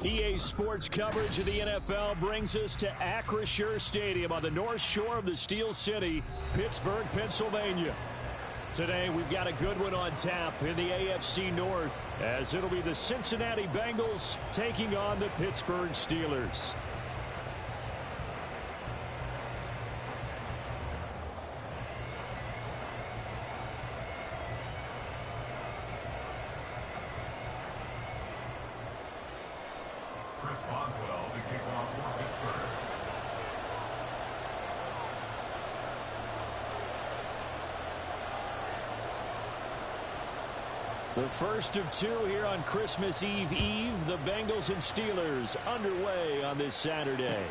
EA Sports coverage of the NFL brings us to Acrisure Stadium on the north shore of the Steel City, Pittsburgh, Pennsylvania. Today, we've got a good one on tap in the AFC North, as it'll be the Cincinnati Bengals taking on the Pittsburgh Steelers. The first of two here on Christmas Eve. The Bengals and Steelers underway on this Saturday.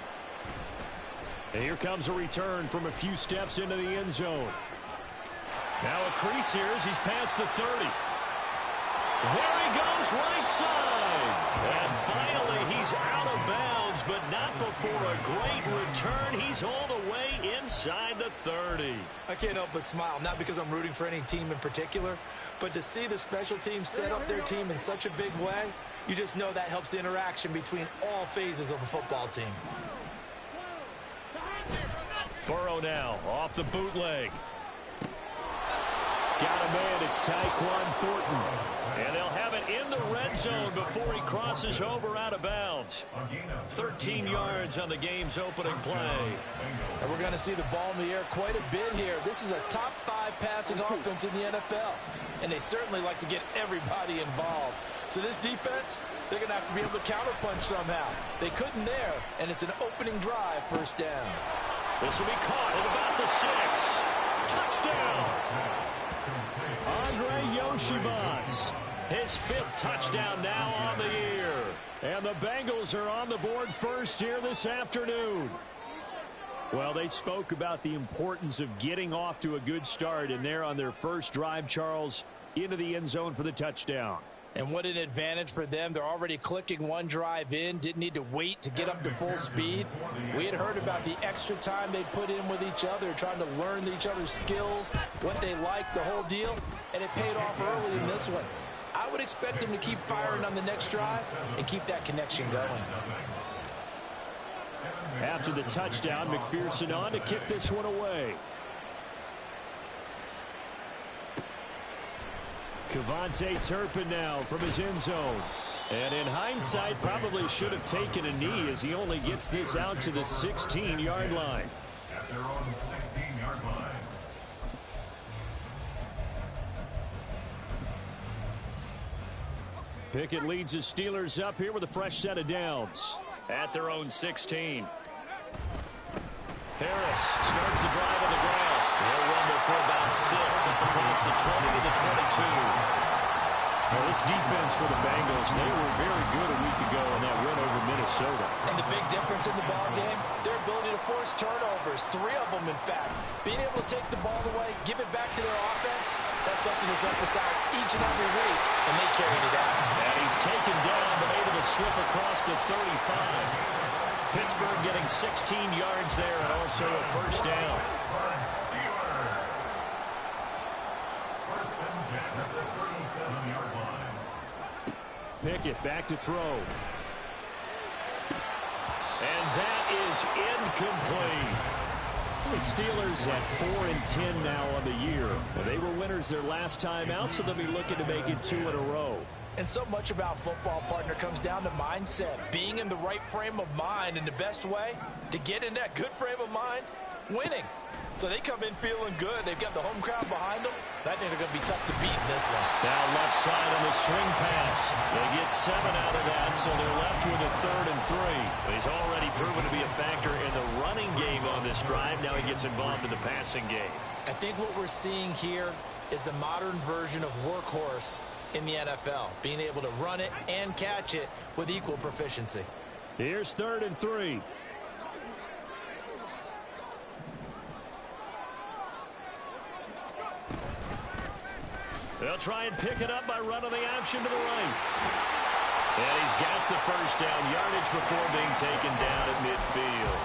And here comes a return from a few steps into the end zone. Now a crease here as he's past the 30. There he goes, right side. And finally he's out of bounds, but not before a great return. He's all the way inside the 30. I can't help but smile, not because I'm rooting for any team in particular, but to see the special teams set up their team in such a big way, you just know that helps the interaction between all phases of a football team. Burrow now off the bootleg. Got a man, it's Tyquan Thornton. And they'll have it in the red zone before he crosses over out of bounds. 13 yards on the game's opening play. And we're going to see the ball in the air quite a bit here. This is a top 5 passing offense in the NFL. And they certainly like to get everybody involved. So this defense, they're going to have to be able to counterpunch somehow. They couldn't there, and it's an opening drive, first down. This will be caught at about the 6. Touchdown! Andre Yoshibas, his 5th touchdown now on the year. And the Bengals are on the board first here this afternoon. Well, they spoke about the importance of getting off to a good start, and they're on their first drive, Charles, into the end zone for the touchdown. And what an advantage for them. They're already clicking one drive in, didn't need to wait to get up to full speed. We had heard about the extra time they put in with each other, trying to learn each other's skills, what they like, the whole deal, and it paid off early in this one. I would expect them to keep firing on the next drive and keep that connection going. After the touchdown, McPherson on to kick this one away. Kevontae Turpin now from his end zone. And in hindsight, probably should have taken a knee as he only gets this out to the 16-yard line. At their own 16-yard line. Pickett leads the Steelers up here with a fresh set of downs. At their own 16. Harris starts the drive on the ground. They'll rumble for about 6 at the cross the 20 to the 22. Well, this defense for the Bengals, they were very good a week ago in that win over Minnesota. And the big difference in the ball game, their ability to force turnovers, 3 of them in fact. Being able to take the ball away, give it back to their offense, that's something that's emphasized each and every week, and they carried it out. And he's taken down but able to slip across the 35. Pittsburgh getting 16 yards there and also a first down. Pickett back to throw. And that is incomplete. The Steelers at 4-10 now on the year. Well, they were winners their last time out, so they'll be looking to make it 2 in a row. And so much about football, partner, comes down to mindset. Being in the right frame of mind, and the best way to get in that good frame of mind, winning. So they come in feeling good. They've got the home crowd behind them. I think they're going to be tough to beat in this one. Now left side on the swing pass. They get 7 out of that, so they're left with a 3rd and 3. He's already proven to be a factor in the running game on this drive. Now he gets involved in the passing game. I think what we're seeing here is the modern version of workhorse in the NFL, being able to run it and catch it with equal proficiency. Here's 3rd and 3. They'll try and pick it up by running the option to the right. And he's got the first down yardage before being taken down at midfield.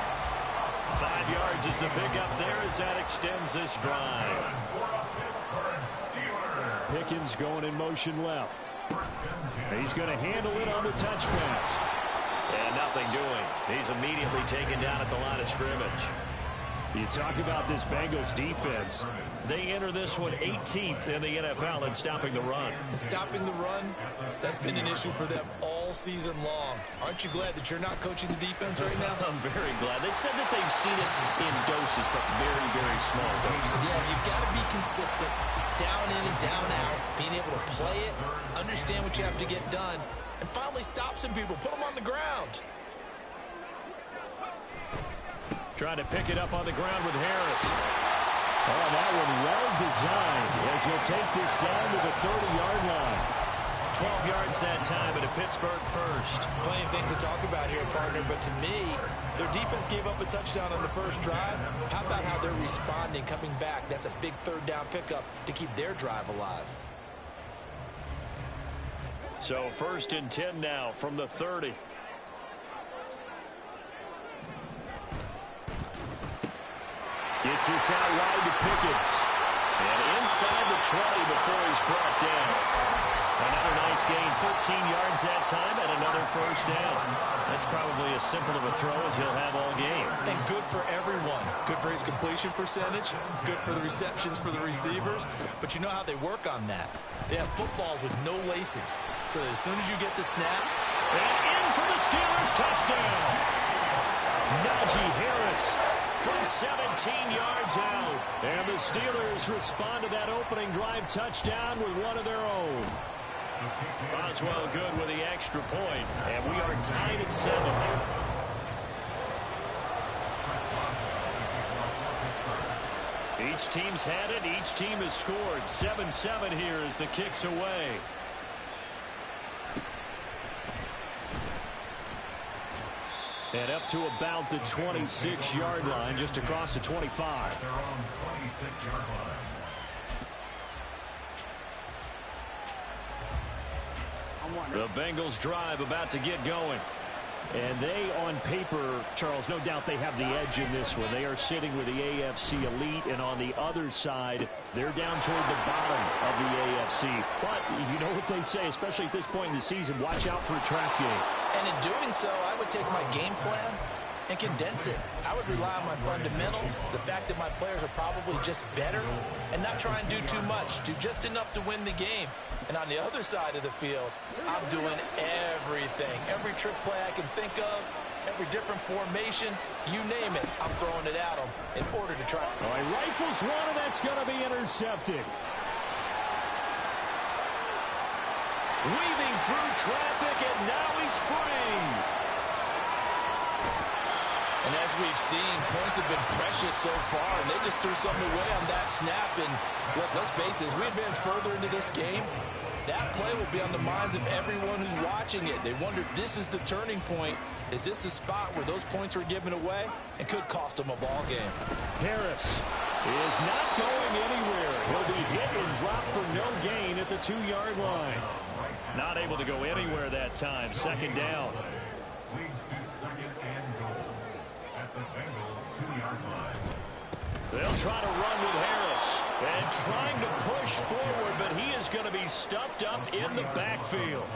5 yards is the pickup there as that extends this drive. Pickens going in motion left. He's going to handle it on the touch pass. And nothing doing. He's immediately taken down at the line of scrimmage. You talk about this Bengals defense. They enter this one 18th in the NFL in stopping the run. And stopping the run, that's been an issue for them all season long. Aren't you glad that you're not coaching the defense right now? I'm very glad. They said that they've seen it in doses, but very, very small doses. Yeah, you've got to be consistent. It's down in and down out, being able to play it, understand what you have to get done, and finally stop some people, put them on the ground. Trying to pick it up on the ground with Harris. Oh, that one well designed as he'll take this down to the 30-yard line. 12 yards that time at a Pittsburgh first. Plenty of things to talk about here, partner, but to me, their defense gave up a touchdown on the first drive. How about how they're responding, coming back? That's a big third down pickup to keep their drive alive. So 1st and 10 now from the 30. Gets this out wide to Pickens. And inside the 20 before he's brought down. Another nice gain, 13 yards that time, and another first down. That's probably as simple of a throw as he'll have all game. And good for everyone. Good for his completion percentage. Good for the receptions for the receivers. But you know how they work on that. They have footballs with no laces. So as soon as you get the snap. And in for the Steelers, touchdown. Najee Harris from 17 yards out. And the Steelers respond to that opening drive touchdown with one of their own. Boswell good with the extra point, and we are tied at 7. Each team's had it. Each team has scored. 7-7 here as the kick's away. And up to about the 26-yard line, just across the 25. Their own 26-yard line. The Bengals drive about to get going. And they, on paper, Charles, no doubt they have the edge in this one. They are sitting with the AFC elite, and on the other side, they're down toward the bottom of the AFC. But you know what they say, especially at this point in the season, watch out for a trap game. And in doing so, I would take my game plan and condense it. I would rely on my fundamentals, the fact that my players are probably just better, and not try and do too much, do just enough to win the game. And on the other side of the field, I'm doing everything. Every trick play I can think of, every different formation, you name it, I'm throwing it at them in order to try. All right, rifles one, and that's going to be intercepted. Weaving through traffic, and now he's free. And as we've seen, points have been precious so far, and they just threw something away on that snap. And look, let's face it, as we advance further into this game, that play will be on the minds of everyone who's watching it. They wonder, this is the turning point. Is this the spot where those points were given away and could cost them a ball game? Harris is not going anywhere. He'll be hit and dropped for no gain at the 2-yard line. Not able to go anywhere that time. 2nd down. Leads to 2nd and goal at the Bengals 2-yard line. They'll try to run with Harris and trying to push forward, but he is going to be stuffed up in the backfield.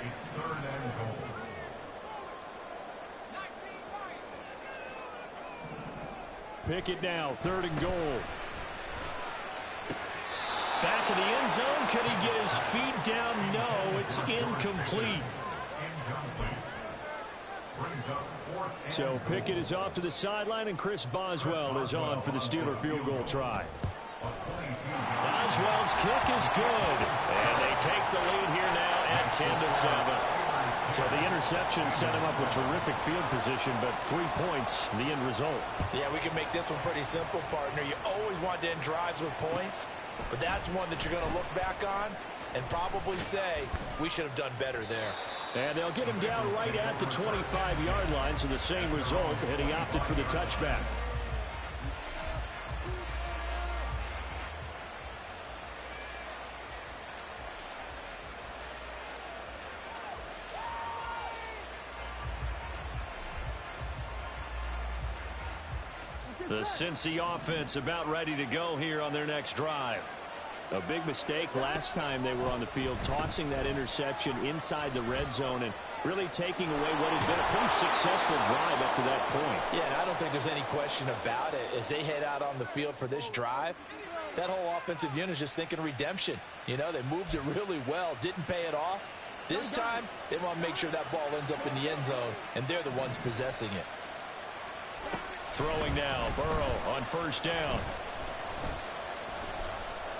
It's 3rd and goal. Pickett now, 3rd and goal. Back in the end zone. Can he get his feet down? No, it's incomplete. So Pickett is off to the sideline, and Chris Boswell is on for the Steeler field goal try. Boswell's kick is good, and they take the lead here now at 10-7. So the interception set him up with terrific field position, but 3 points, the end result. Yeah, we can make this one pretty simple, partner. You always want to end drives with points, but that's one that you're going to look back on and probably say, we should have done better there. And they'll get him down right at the 25-yard line, so the same result, and he opted for the touchback. The Cincy offense about ready to go here on their next drive. A big mistake last time they were on the field, tossing that interception inside the red zone. And really taking away what had been a pretty successful drive up to that point. Yeah, and I don't think there's any question about it. As they head out on the field for this drive, that whole offensive unit is just thinking redemption. You know, they moved it really well, didn't pay it off. This time, they want to make sure that ball ends up in the end zone, and they're the ones possessing it. Throwing now, Burrow on first down.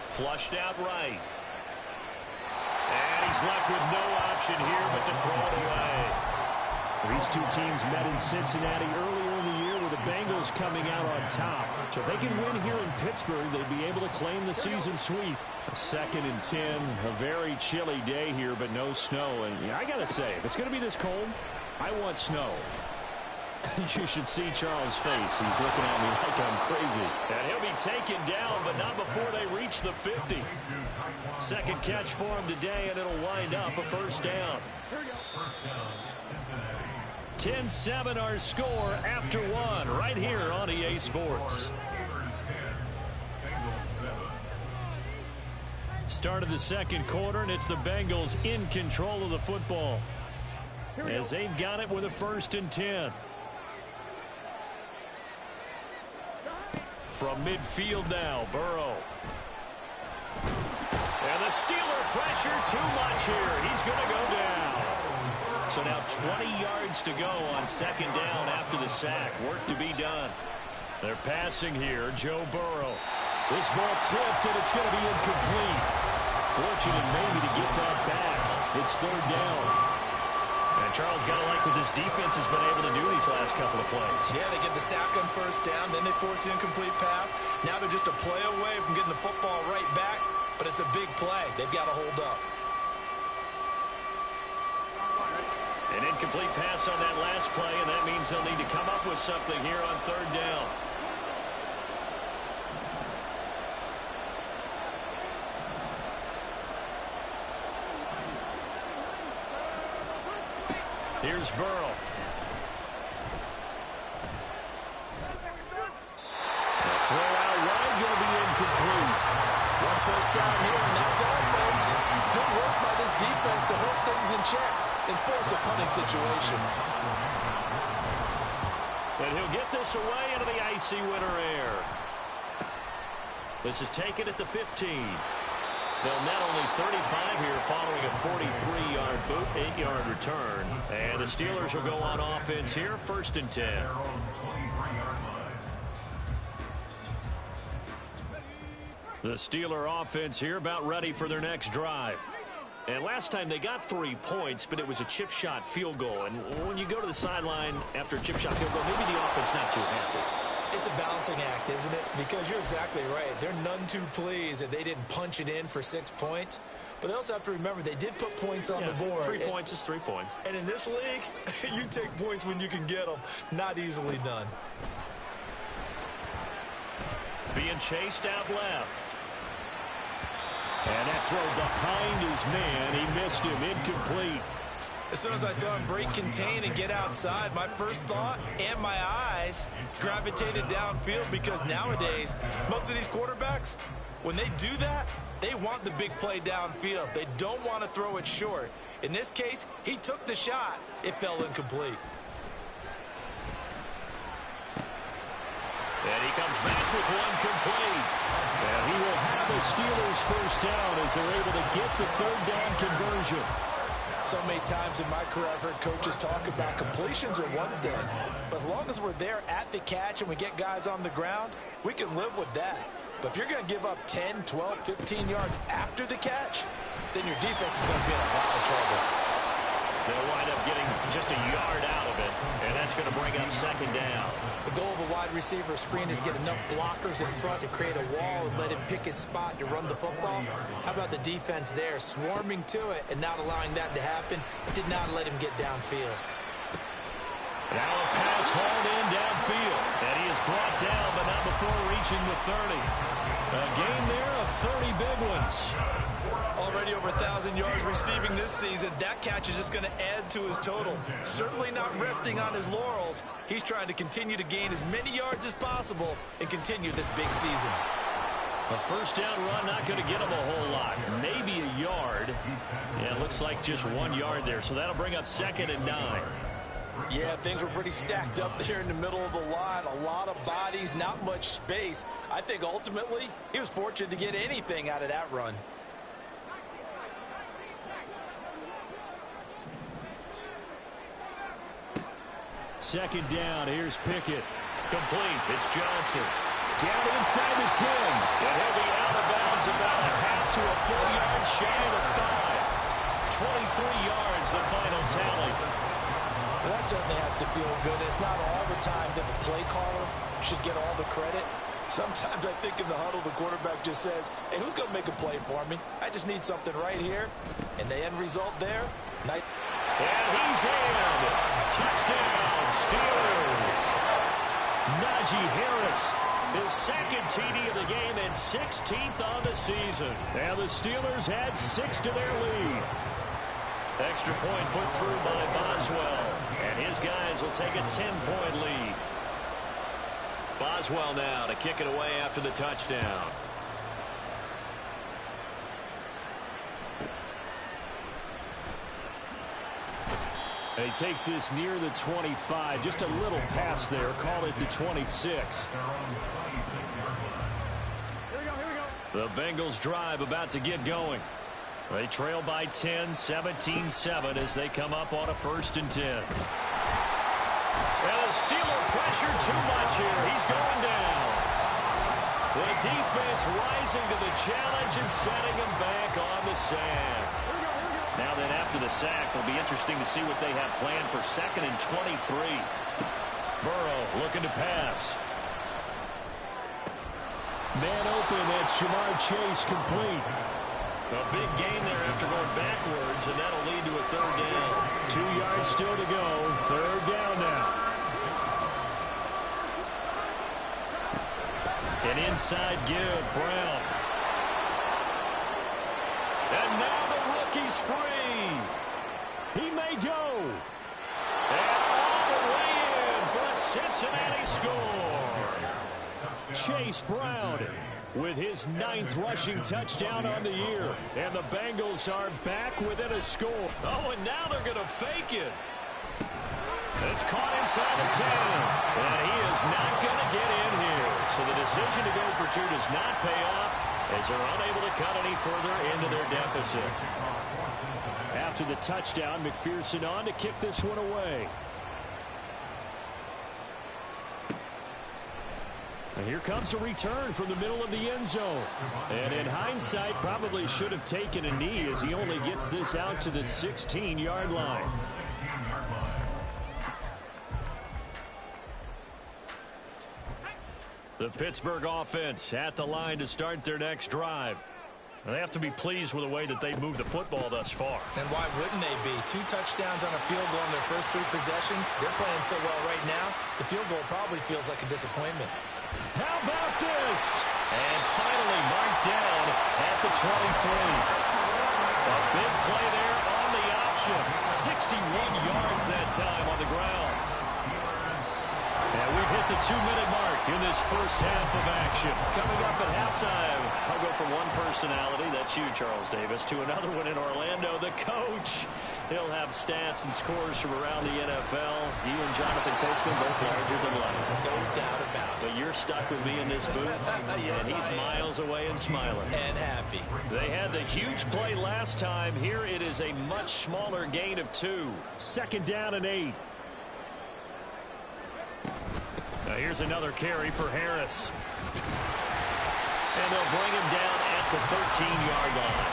Flushed out right. And he's left with no option here but to throw it away. These two teams met in Cincinnati earlier in the year with the Bengals coming out on top. So if they can win here in Pittsburgh, they'd be able to claim the season sweep. 2nd and 10, a very chilly day here, but no snow. And I got to say, if it's going to be this cold, I want snow. You should see Charles' face. He's looking at me like I'm crazy. And he'll be taken down, but not before they reach the 50. Second catch for him today, and it'll wind up a first down. 10-7 our score after one right here on EA Sports. Start of the second quarter, and it's the Bengals in control of the football as they've got it with a 1st and 10. From midfield now, Burrow. And the Steeler pressure too much here. He's going to go down. So now 20 yards to go on 2nd down after the sack. Work to be done. They're passing here, Joe Burrow. This ball tipped, and it's going to be incomplete. Fortunate maybe to get that back. It's 3rd down. And Charles, got to like what this defense has been able to do these last couple of plays. Yeah, they get the sack on first down, then they force the incomplete pass. Now they're just a play away from getting the football right back, but it's a big play. They've got to hold up. An incomplete pass on that last play, and that means they'll need to come up with something here on 3rd down. Here's Burrow. The throw out wide going to be incomplete. One first down here, and that's all, folks. Good work by this defense to hold things in check and force a punting situation. And he'll get this away into the icy winter air. This is taken at the 15. They'll net only 35 here following a 43-yard boot, 8-yard return. And the Steelers will go on offense here, 1st and 10. The Steeler offense here about ready for their next drive. And last time they got 3 points, but it was a chip shot field goal. And when you go to the sideline after a chip shot field goal, maybe the offense not too happy. It's a balancing act, isn't it? Because you're exactly right. They're none too pleased that they didn't punch it in for 6 points. But they also have to remember they did put points on the board. 3 points is 3 points. And in this league, you take points when you can get them. Not easily done. Being chased out left. And that throw behind his man. He missed him. Incomplete. As soon as I saw him break contain and get outside, my first thought and my eyes gravitated downfield, because nowadays, most of these quarterbacks, when they do that, they want the big play downfield. They don't want to throw it short. In this case, he took the shot. It fell incomplete. And he comes back with one complete. And he will have the Steelers first down as they're able to get the 3rd down conversion. So many times in my career I've heard coaches talk about completions are one thing, but as long as we're there at the catch and we get guys on the ground, we can live with that. But if you're going to give up 10, 12, 15 yards after the catch, then your defense is going to be in a lot of trouble. They'll wind up getting just a yard out of it, and that's going to bring up 2nd down. The goal of a wide receiver screen is get enough blockers in front to create a wall and let him pick his spot to run the football. How about the defense there, swarming to it and not allowing that to happen? Did not let him get downfield. Now a pass hauled in downfield, and he is brought down, but not before reaching the 30. A gain there of 30 big ones. Already over 1,000 yards receiving this season. That catch is just going to add to his total. Certainly not resting on his laurels. He's trying to continue to gain as many yards as possible and continue this big season. A first down run, not going to get him a whole lot. Maybe a yard. Yeah, it looks like just 1 yard there. So that'll bring up 2nd and 9. Yeah, things were pretty stacked up there in the middle of the line. A lot of bodies, not much space. I think ultimately he was fortunate to get anything out of that run. Second down, here's Pickett. Complete. It's Johnson. Down inside the 10. And he'll be out of bounds about a half to a full yard shy of 5. 23 yards, the final tally. Well, that certainly has to feel good. It's not all the time that the play caller should get all the credit. Sometimes I think in the huddle, the quarterback just says, hey, who's going to make a play for me? I just need something right here. And the end result there, nice. And he's in. Touchdown, Steelers. Najee Harris, his 2nd TD of the game and 16th on the season. And the Steelers add 6 to their lead. Extra point put through by Boswell. And his guys will take a 10-point lead. Boswell now to kick it away after the touchdown. He takes this near the 25. Just a little pass there. Call it the 26. The Bengals drive about to get going. They trail by 10, 17-7 as they come up on a 1st and 10. And the Steeler pressure too much here. He's going down. The defense rising to the challenge and setting him back on the sand. Now then, after the sack, it'll be interesting to see what they have planned for 2nd and 23. Burrow looking to pass. Man open, that's Jamar Chase, complete. A big gain there after going backwards, and that'll lead to a 3rd down. 2 yards still to go. 3rd down now. An inside give, Brown. And now the rookie's free. He may go. And all the way in for a Cincinnati score. Chase Brown with his 9th rushing touchdown on the year. And the Bengals are back within a score. Oh, and now they're going to fake it. It's caught inside the 10. And he is not going to get in here. So the decision to go for 2 does not pay off as they're unable to cut any further into their deficit. After the touchdown, McPherson on to kick this one away. And here comes a return from the middle of the end zone. And in hindsight, probably should have taken a knee as he only gets this out to the 16-yard line. The Pittsburgh offense at the line to start their next drive. They have to be pleased with the way that they've moved the football thus far. And why wouldn't they be? 2 touchdowns on a field goal in their first 3 possessions. They're playing so well right now, the field goal probably feels like a disappointment. How about this? And finally marked down at the 23. A big play there on the option. 61 yards that time on the ground. And we've hit the 2-minute mark in this first half of action. Coming up at halftime, I'll go from one personality, that's you, Charles Davis, to another one in Orlando, the coach. He'll have stats and scores from around the NFL. You and Jonathan Coachman both larger than life. No doubt about it. But you're stuck with me in this booth, Yes, and he's miles away and smiling. And happy. They had the huge play last time. Here it is a much smaller gain of 2. 2nd down and 8. Now here's another carry for Harris. And they'll bring him down at the 13-yard line.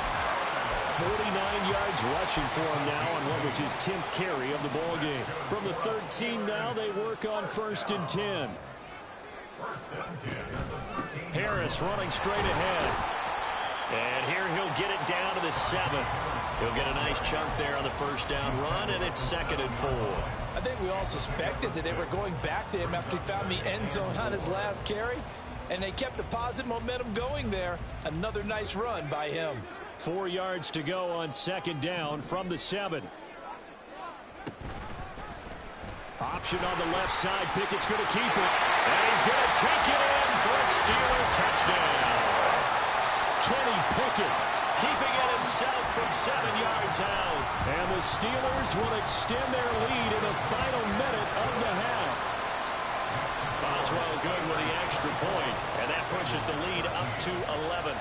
49 yards rushing for him now on what was his 10th carry of the ball game. From the 13 now, they work on 1st and 10. Harris running straight ahead. And here he'll get it down to the 7. He'll get a nice chunk there on the first down run, and it's 2nd and 4. I think we all suspected that they were going back to him after he found the end zone on his last carry, and they kept the positive momentum going there. Another nice run by him. 4 yards to go on 2nd down from the 7. Option on the left side. Pickett's going to keep it, and he's going to take it in for a Steeler touchdown. Kenny Pickett keeping it himself from 7 yards out. And the Steelers will extend their lead in the final minute of the half. Boswell good with the extra point, and that pushes the lead up to 11.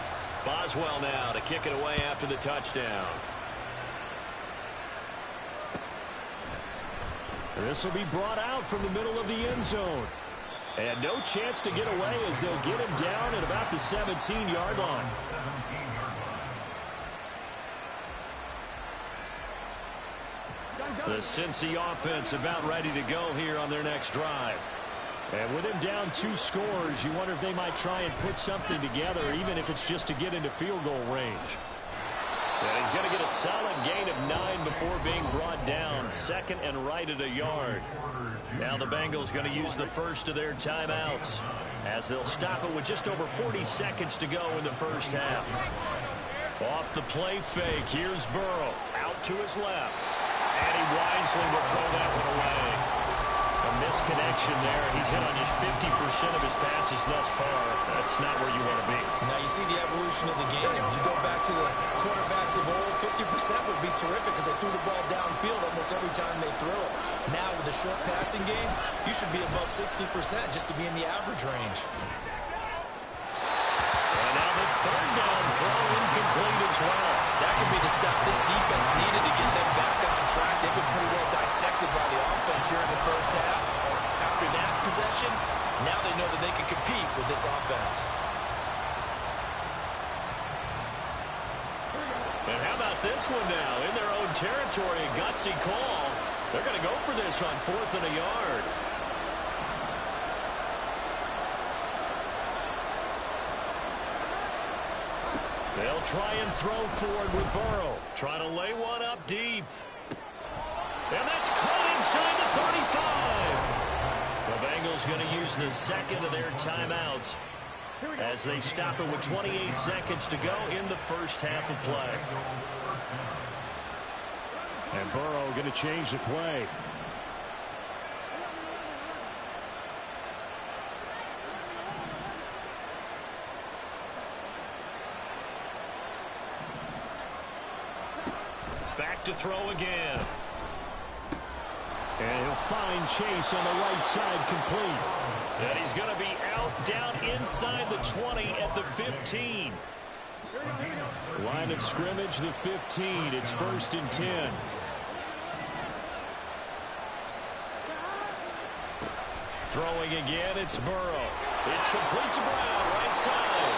Boswell now to kick it away after the touchdown. This will be brought out from the middle of the end zone. And no chance to get away as they'll get him down at about the 17-yard line. The Cincy offense about ready to go here on their next drive. And with him down 2 scores, you wonder if they might try and put something together, even if it's just to get into field goal range. And he's going to get a solid gain of 9 before being brought down. 2nd and right at a yard. Now the Bengals going to use the first of their timeouts as they'll stop it with just over 40 seconds to go in the first half. Off the play fake, here's Burrow out to his left. And he wisely will throw that one away. A misconnection there. He's hit on just 50% of his passes thus far. That's not where you want to be. Now you see the evolution of the game. You go back to the quarterbacks of old, 50% would be terrific because they threw the ball downfield almost every time they threw it. Now with the short passing game, you should be above 60% just to be in the average range. And now the 3rd down throw incomplete as well. That could be the stop this defense needed to get them back on track. They've been pretty well dissected by the offense here in the first half. After that possession, now they know that they can compete with this offense. And how about this one now? In their own territory, a gutsy call. They're going to go for this on 4th and a yard. They'll try and throw forward with Burrow. Trying to lay one up deep. And that's caught inside the 35. The Bengals going to use the 2nd of their timeouts as they stop it with 28 seconds to go in the first half of play. And Burrow going to change the play. Back to throw again. And he'll find Chase on the right side complete. And he's going to be out down inside the 20 at the 15. Line of scrimmage, the 15. It's 1st and 10. Throwing again, it's Burrow. It's complete to Brown, right side.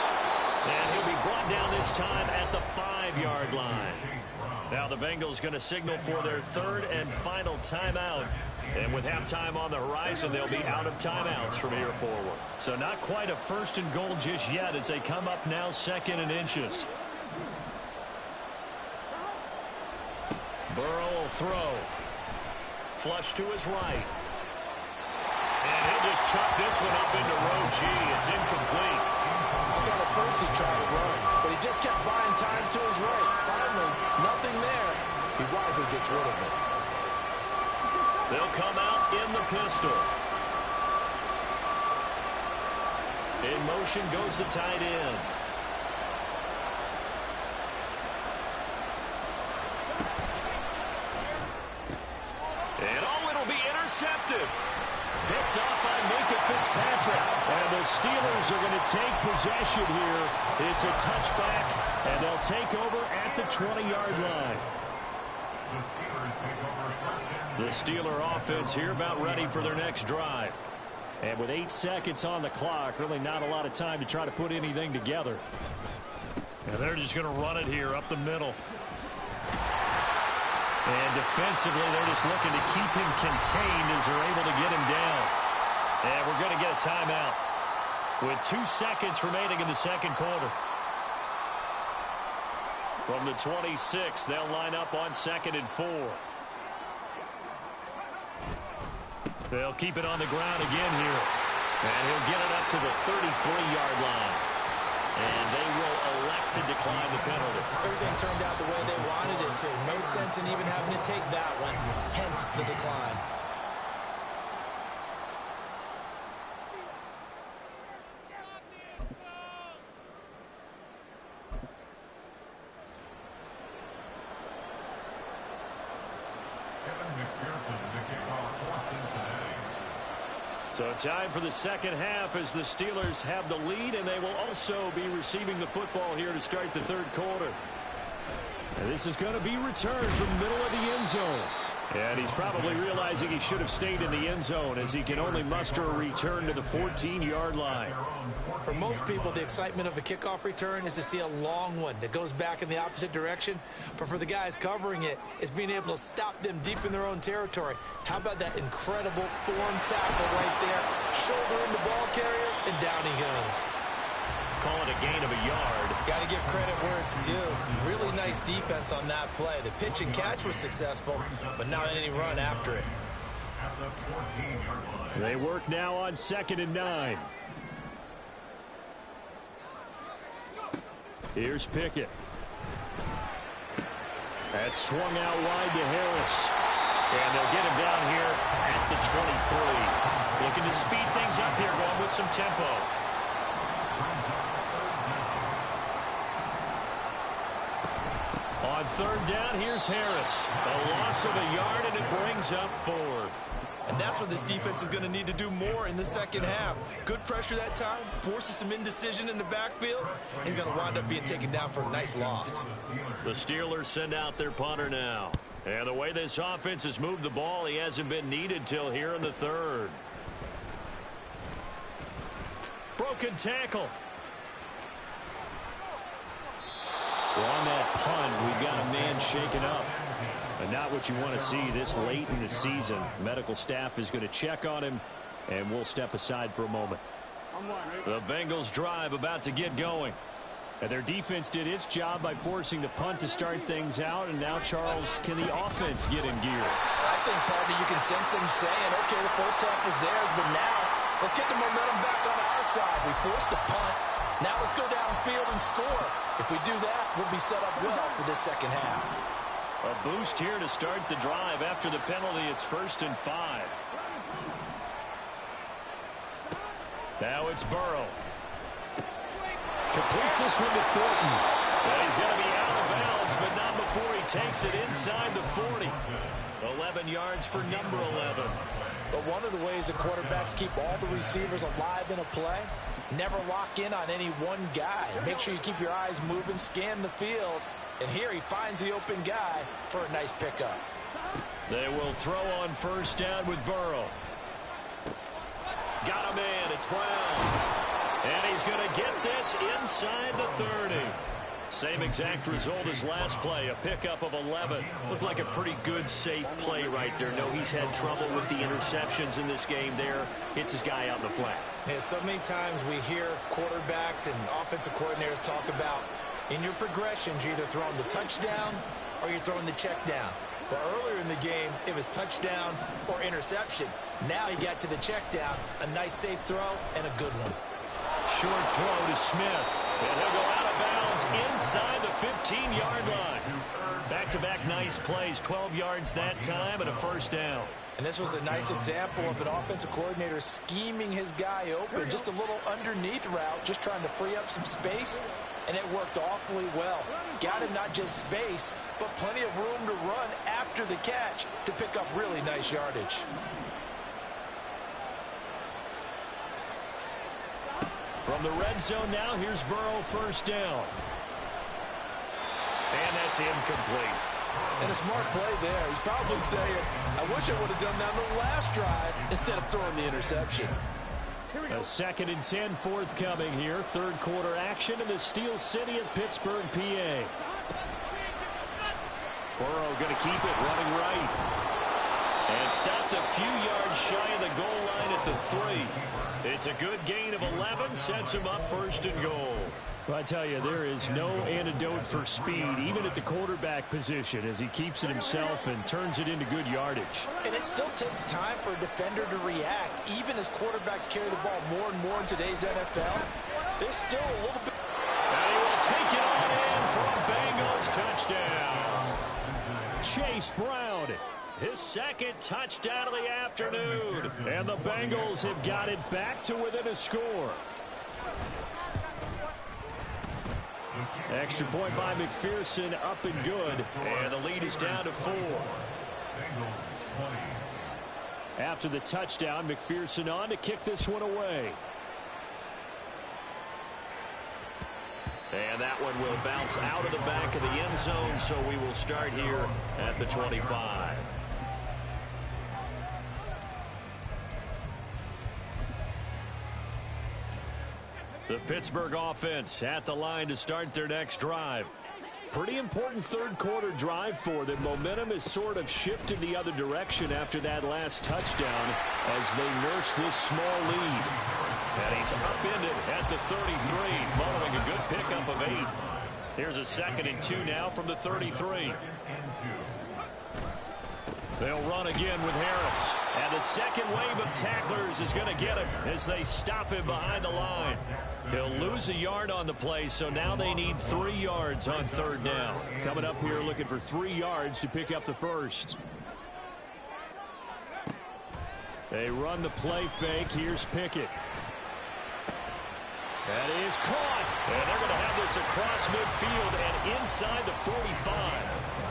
And he'll be brought down this time at the 5-yard line. Now the Bengals going to signal for their 3rd and final timeout. And with halftime on the horizon, they'll be out of timeouts from here forward. So not quite a 1st and goal just yet as they come up now 2nd and inches. Burrow will throw. Flush to his right. And he'll just chuck this one up into row G. It's incomplete. I thought at first he tried to run, but he just kept buying time to his right. Finally, nothing there. He wisely gets rid of it. They'll come out in the pistol. In motion goes the tight end. And oh, it'll be intercepted. Picked up by Minkah Fitzpatrick. And the Steelers are going to take possession here. It's a touchback, and they'll take over at the 20-yard line. The Steeler offense here about ready for their next drive. And with 8 seconds on the clock, really not a lot of time to try to put anything together. And they're just going to run it here up the middle. And defensively, they're just looking to keep him contained as they're able to get him down. And we're going to get a timeout with 2 seconds remaining in the 2nd quarter. From the 26, they'll line up on 2nd and 4. They'll keep it on the ground again here. And he'll get it up to the 33-yard line. And they will elect to decline the penalty. Everything turned out the way they wanted it to. No sense in even having to take that one. Hence the decline. So time for the second half as the Steelers have the lead, and they will also be receiving the football here to start the third quarter. And this is going to be returned from the middle of the end zone. And he's probably realizing he should have stayed in the end zone as he can only muster a return to the 14-yard line. For most people, the excitement of a kickoff return is to see a long one that goes back in the opposite direction. But for the guys covering it, it's being able to stop them deep in their own territory. How about that incredible form tackle right there? Shoulder in the ball carrier, and down he goes. Call it a gain of a yard. Got to give credit where it's due. Really nice defense on that play. The pitch and catch was successful, but not any run after it. They work now on 2nd and 9. Here's Pickett. That's swung out wide to Harris. And they'll get him down here at the 23. Looking to speed things up here, going with some tempo. On 3rd down, here's Harris. A loss of a yard, and it brings up 4th. And that's what this defense is going to need to do more in the second half. Good pressure that time, forces some indecision in the backfield. He's going to wind up being taken down for a nice loss. The Steelers send out their punter now. And the way this offense has moved the ball, he hasn't been needed till here in the 3rd. Broken tackle. Well, on that punt, we've got a man shaken up. And not what you want to see this late in the season. Medical staff is going to check on him, and we'll step aside for a moment. The Bengals drive about to get going. And their defense did its job by forcing the punt to start things out. And now, Charles, can the offense get in gear? I think, partner, you can sense them saying, okay, the first half was theirs, but now let's get the momentum back on our side. We forced a punt. Now let's go downfield and score. If we do that, we'll be set up well for this second half. A boost here to start the drive after the penalty. It's 1st and 5. Now it's Burrow. Completes this one to Thornton. And he's going to be out of bounds, but not before he takes it inside the 40. 11 yards for number 11. But one of the ways the quarterbacks keep all the receivers alive in a play, never lock in on any one guy. Make sure you keep your eyes moving, scan the field. And here he finds the open guy for a nice pickup. They will throw on 1st down with Burrow. Got him in. It's Brown. And he's going to get this inside the 30. Same exact result as last play, a pickup of 11. Looked like a pretty good, safe play right there. No, he's had trouble with the interceptions in this game there. Hits his guy out in the flat. Yeah, so many times we hear quarterbacks and offensive coordinators talk about in your progressions, you're either throwing the touchdown or you're throwing the check down. But earlier in the game, it was touchdown or interception. Now he got to the check down, a nice safe throw, and a good one. Short throw to Smith. And he'll go out of bounds inside the 15-yard line. Back-to-back nice plays, 12 yards that time, and a 1st down. And this was a nice example of an offensive coordinator scheming his guy open. Just a little underneath route, just trying to free up some space. And it worked awfully well. Got him not just space, but plenty of room to run after the catch to pick up really nice yardage. From the red zone now, here's Burrow, 1st down. And that's incomplete. And a smart play there. He's probably saying, I wish I would have done that on the last drive instead of throwing the interception. A 2nd and 10 forthcoming here. 3rd quarter action in the Steel City of Pittsburgh, PA. Burrow going to keep it running right. And stopped a few yards shy of the goal line at the 3. It's a good gain of 11. Sets him up 1st and goal. Well, I tell you, there is no antidote for speed, even at the quarterback position, as he keeps it himself and turns it into good yardage. And it still takes time for a defender to react, even as quarterbacks carry the ball more and more in today's NFL. There's still a little bit. And he will take it on in for a Bengals touchdown. Chase Brown, his 2nd touchdown of the afternoon. And the Bengals have got it back to within a score. Extra point by McPherson, up and good. And the lead is down to 4. After the touchdown, McPherson on to kick this one away. And that one will bounce out of the back of the end zone, so we will start here at the 25. The Pittsburgh offense at the line to start their next drive. Pretty important third quarter drive for them. Momentum has sort of shifted the other direction after that last touchdown as they nurse this small lead. And he's upended at the 33 following a good pickup of 8. Here's a 2nd and 2 now from the 33. They'll run again with Harris. And the second wave of tacklers is going to get him as they stop him behind the line. He'll lose a yard on the play, so now they need 3 yards on 3rd down. Coming up here looking for 3 yards to pick up the first. They run the play fake. Here's Pickett. That is caught. And they're going to have this across midfield and inside the 45.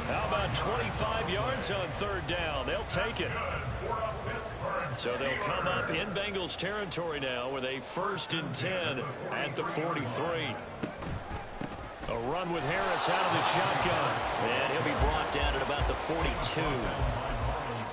How about 25 yards on 3rd down? They'll take it. So they'll come up in Bengals territory now with a 1st and 10 at the 43. A run with Harris out of the shotgun. And he'll be brought down at about the 42.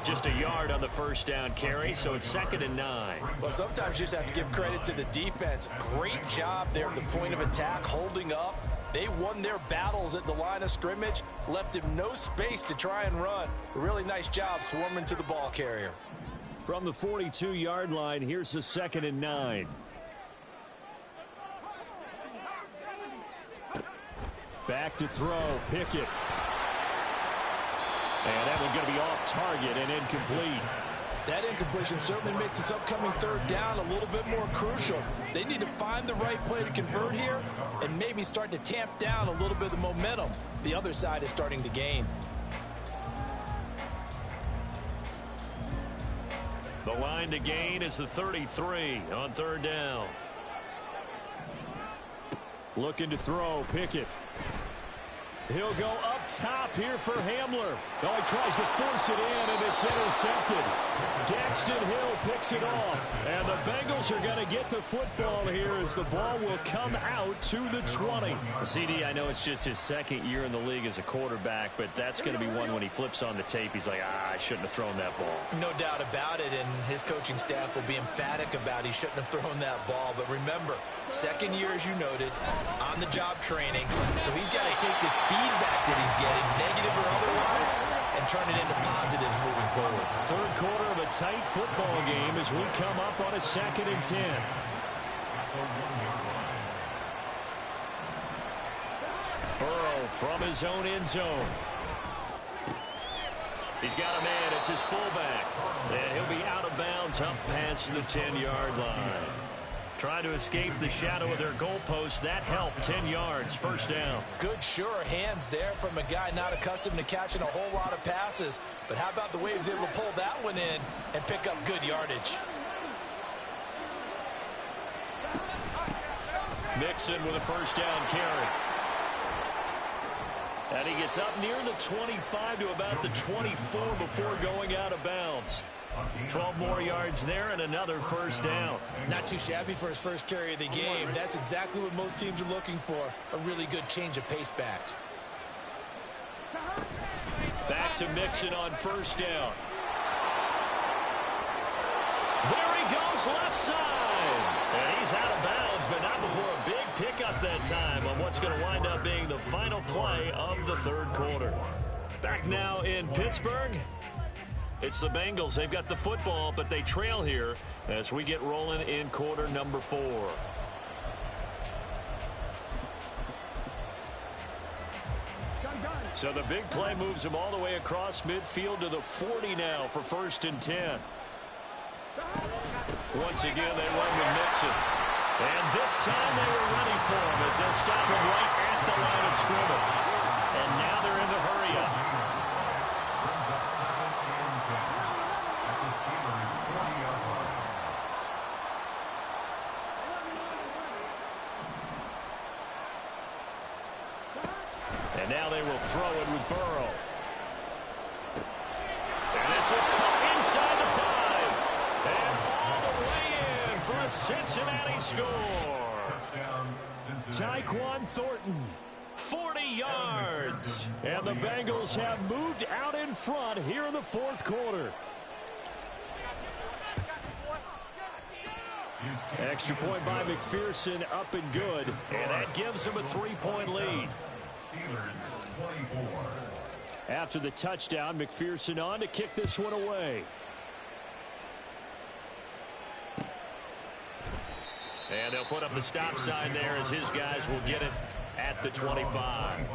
Just a yard on the 1st down carry, so it's 2nd and 9. Well, sometimes you just have to give credit to the defense. Great job there at the point of attack, holding up. They won their battles at the line of scrimmage, left him no space to try and run. A really nice job swarming to the ball carrier. From the 42-yard line, here's the 2nd and 9. Back to throw, Pickett. And that one's going to be off target and incomplete. That incompletion certainly makes this upcoming 3rd down a little bit more crucial. They need to find the right play to convert here and maybe start to tamp down a little bit of the momentum the other side is starting to gain. The line to gain is the 33 on 3rd down. Looking to throw, Pickett. He'll go up top here for Hamler. Oh, he tries to force it in, and it's intercepted. Daxton Hill picks it off. And the Bengals are going to get the football here as the ball will come out to the 20. CD, I know it's just his 2nd year in the league as a quarterback, but that's going to be one when he flips on the tape. He's like, I shouldn't have thrown that ball. No doubt about it, and his coaching staff will be emphatic about he shouldn't have thrown that ball. But remember, 2nd year, as you noted, on-the-job training. So he's got to take this feedback that he's getting, negative or otherwise, and turn it into positives moving forward. 3rd quarter of a tight football game as we come up on a 2nd and 10. Burrow from his own end zone. He's got a man. It's his fullback. And he'll be out of bounds up past the 10-yard line. Trying to escape the shadow of their goalpost. That helped. 10 yards, 1st down. Good, sure hands there from a guy not accustomed to catching a whole lot of passes. But how about the way he was able to pull that one in and pick up good yardage? Mixon with a 1st down carry. And he gets up near the 25 to about the 24 before going out of bounds. 12 more yards there and another 1st down. Not too shabby for his first carry of the game. That's exactly what most teams are looking for. A really good change of pace back. Back to Mixon on 1st down. There he goes left side. And he's out of bounds, but not before a big pickup that time on what's going to wind up being the final play of the 3rd quarter. Back now in Pittsburgh. It's the Bengals. They've got the football, but they trail here as we get rolling in quarter number 4. So the big play moves them all the way across midfield to the 40 now for 1st and 10. Once again, they run with Mixon. And this time they were ready for him as they'll stop him right at the line of scrimmage. And now they're in the hurry-up. And now they will throw it with Burrow. And this is caught inside the 5. Cincinnati score. Touchdown, Cincinnati. Tyquan Thornton, 40 yards. And the Bengals have moved out in front here in the fourth quarter. Extra point by McPherson, up and good. And that gives them a 3-point lead. Steelers 24. After the touchdown, McPherson on to kick this one away. And they'll put up the stop sign there as his guys will get it at the 25.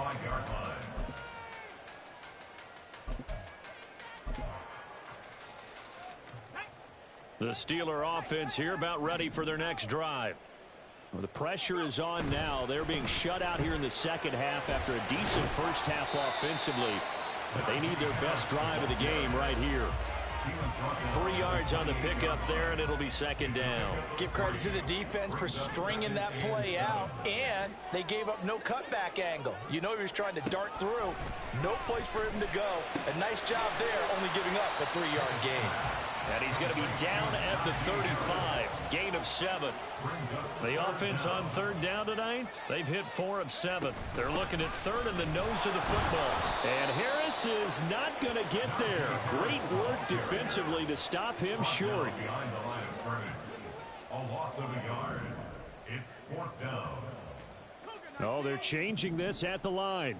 The Steeler offense here about ready for their next drive. Well, the pressure is on now. They're being shut out here in the second half after a decent first half offensively. But they need their best drive of the game right here. 3 yards on the pickup there, and it'll be second down. Give credit to the defense for stringing that play out, and they gave up no cutback angle. You know he was trying to dart through. No place for him to go. A nice job there, only giving up a 3-yard gain. And he's going to be down at the 35. Gain of 7. The offense on third down tonight, they've hit 4 of 7. They're looking at third in the nose of the football. And Harris is not going to get there. Great work defensively to stop him short. Behind the line of scrimmage. A loss of a yard. It's fourth down. Oh, they're changing this at the line.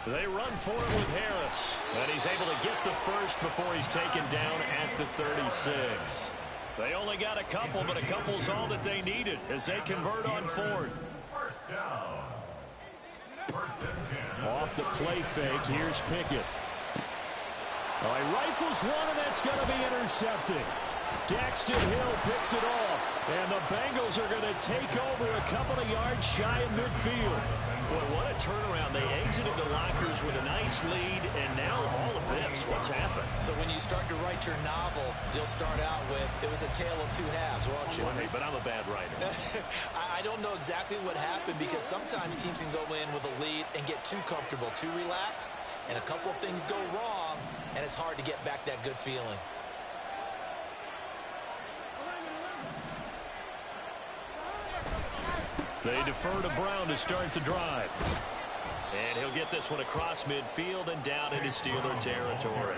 They run for it with Harris. And he's able to get the first before he's taken down at the 36. They only got a couple, but a couple's all that they needed as they convert on fourth. First down. First and 10. Off the play fake, here's Pickett. Oh, he rifles one, and that's going to be intercepted. Daxton Hill picks it off, and the Bengals are going to take over a couple of yards shy of midfield. Boy, what a turnaround. They exited the lockers with a nice lead, and now all of this. What's happened? So when you start to write your novel, you'll start out with, it was a tale of two halves, won't you? Well, hey, but I'm a bad writer. I don't know exactly what happened because sometimes teams can go in with a lead and get too comfortable, too relaxed, and a couple of things go wrong, and it's hard to get back that good feeling. They defer to Brown to start the drive. And he'll get this one across midfield and down into Steeler territory.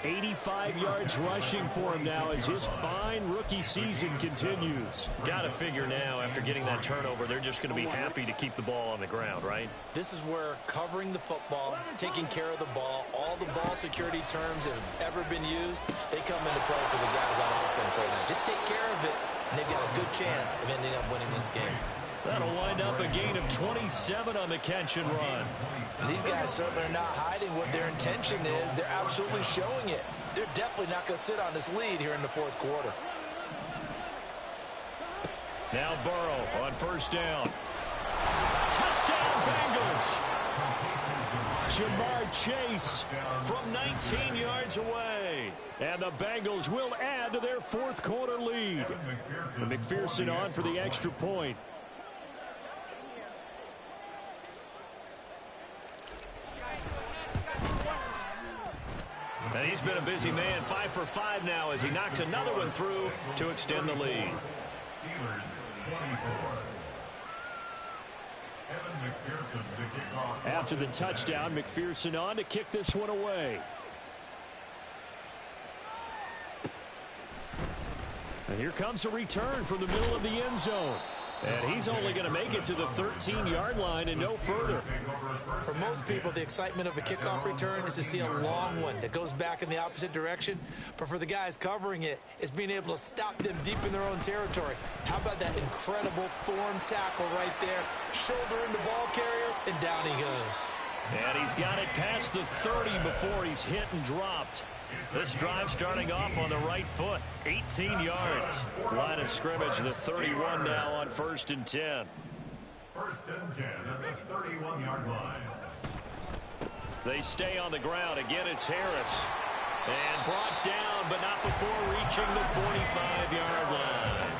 85 yards rushing for him now as his fine rookie season continues. Got to figure now, after getting that turnover, they're just going to be happy to keep the ball on the ground, right? This is where covering the football, taking care of the ball, all the ball security terms that have ever been used, they come into play for the guys on offense right now. Just take care of it, and they've got a good chance of ending up winning this game. That'll wind up a gain of 27 on the catch and run. These guys certainly are not hiding what their intention is. They're absolutely showing it. They're definitely not going to sit on this lead here in the fourth quarter. Now Burrow on first down. Touchdown Bengals. Jamar Chase from 19 yards away. And the Bengals will add to their fourth quarter lead. McPherson on for the extra point. And he's been a busy man, 5 for 5 now as he knocks another one through to extend the lead. Steelers 24. Evan McPherson to kick off. After the touchdown, McPherson on to kick this one away. And here comes a return from the middle of the end zone. And he's only going to make it to the 13-yard line and no further. For most people, the excitement of a kickoff return is to see a long one that goes back in the opposite direction. But for the guys covering it, it's being able to stop them deep in their own territory. How about that incredible form tackle right there? Shoulder into ball carrier, and down he goes. And he's got it past the 30 before he's hit and dropped. This drive starting off on the right foot. 18 yards. Line of scrimmage, the 31 now on 1st and 10. 1st and 10 at the 31-yard line. They stay on the ground. Again, it's Harris. And brought down, but not before reaching the 45-yard line.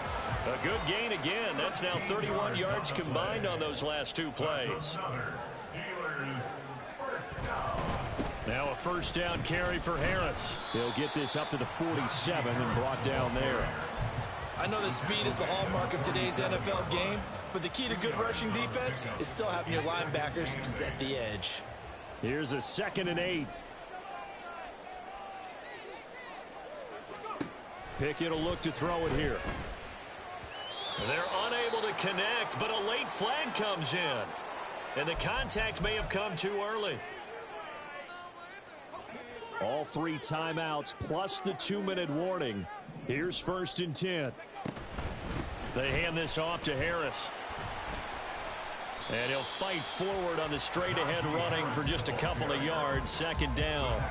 A good gain again. That's now 31 yards combined on those last two plays. Steelers first down. Now a first down carry for Harris. He'll get this up to the 47 and brought down there. I know that speed is the hallmark of today's NFL game, but the key to good rushing defense is still having your linebackers set the edge. Here's a 2nd and 8. Pickett will look to throw it here. They're unable to connect, but a late flag comes in. And the contact may have come too early. All 3 timeouts plus the 2-minute warning. Here's 1st and 10. They hand this off to Harris. And he'll fight forward on the straight-ahead running for just a couple of yards. 2nd down.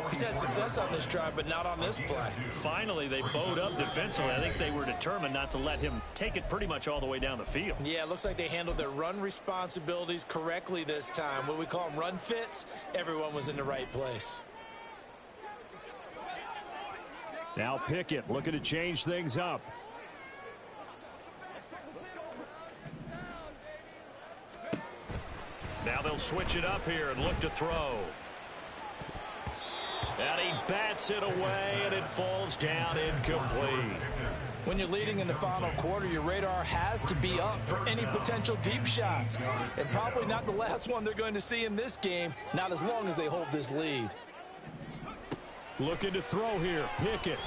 He's had success on this drive, but not on this play. Finally, they bowed up defensively. I think they were determined not to let him take it pretty much all the way down the field. Yeah, it looks like they handled their run responsibilities correctly this time. What we call them run fits, everyone was in the right place. Now Pickett looking to change things up. Now they'll switch it up here and look to throw. And he bats it away, and it falls down incomplete. When you're leading in the final quarter, your radar has to be up for any potential deep shots. And probably not the last one they're going to see in this game, not as long as they hold this lead. Looking to throw here, Pickett.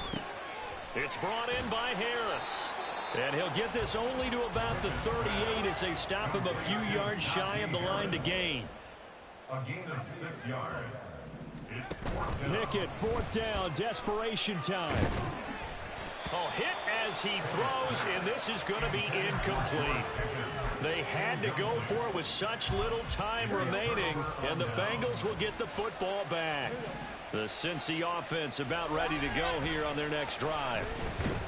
It's brought in by Harris. And he'll get this only to about the 38 as they stop him a few yards shy of the line to gain. A gain of 6 yards. It's 4th down. Pickett, 4th down, desperation time. Oh, hit as he throws, and this is going to be incomplete. They had to go for it with such little time remaining, and the Bengals will get the football back. The Cincy offense about ready to go here on their next drive.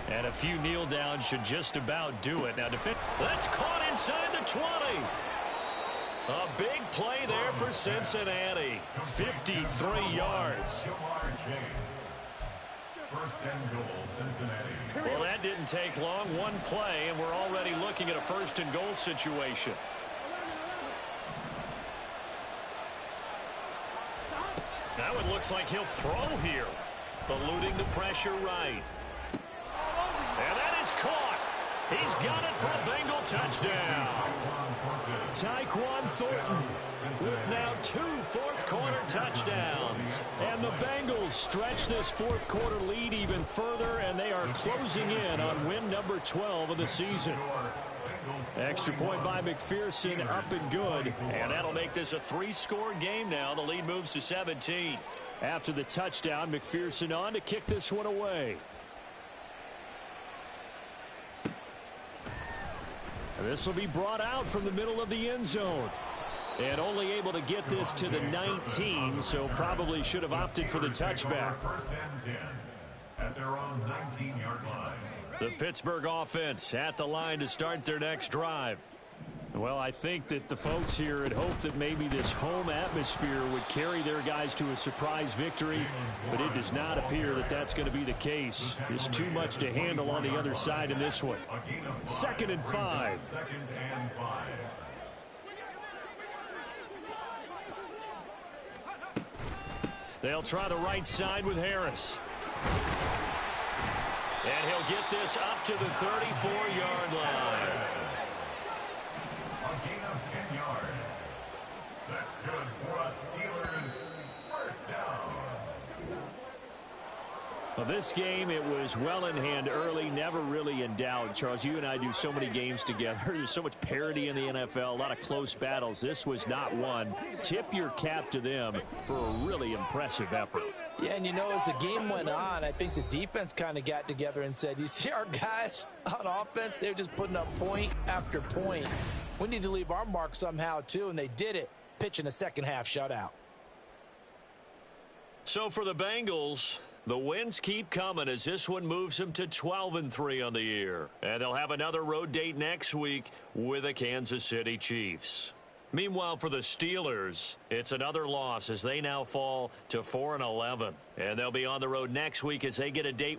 And a few kneel downs should just about do it. Now, that's caught inside the 20. A big play there for Cincinnati. 53 yards. 1st and goal, Cincinnati. Well, that didn't take long. One play, and we're already looking at a 1st and goal situation. Now it looks like he'll throw here. Eluding the pressure right. And that is caught. He's got it for a Bengal touchdown. Tyquan Thornton with now 2 fourth-quarter touchdowns. And the Bengals stretch this fourth-quarter lead even further, and they are closing in on win number 12 of the season. Extra point by McPherson, up and good. And that'll make this a 3-score game now. The lead moves to 17. After the touchdown, McPherson on to kick this one away. This will be brought out from the middle of the end zone. And only able to get this to the 19, so probably should have opted for the touchback. 1st and 10 at their own 19-yard line. The Pittsburgh offense at the line to start their next drive. Well, I think that the folks here had hoped that maybe this home atmosphere would carry their guys to a surprise victory, but it does not appear that that's going to be the case. There's too much to handle on the other side in this one. 2nd and 5. 2nd and 5. They'll try the right side with Harris. And he'll get this up to the 34-yard line. A gain of 10 yards. That's good for a Steelers 1st down. Well, this game, it was well in hand early, never really in doubt. Charles, you and I do so many games together. There's so much parity in the NFL, a lot of close battles. This was not one. Tip your cap to them for a really impressive effort. Yeah, and you know, as the game went on, I think the defense kind of got together and said, you see our guys on offense, they're just putting up point after point. We need to leave our mark somehow, too, and they did it, pitching a second-half shutout. So for the Bengals, the wins keep coming as this one moves them to 12-3 on the year. And they'll have another road date next week with the Kansas City Chiefs. Meanwhile, for the Steelers, it's another loss as they now fall to 4-11. And they'll be on the road next week as they get a date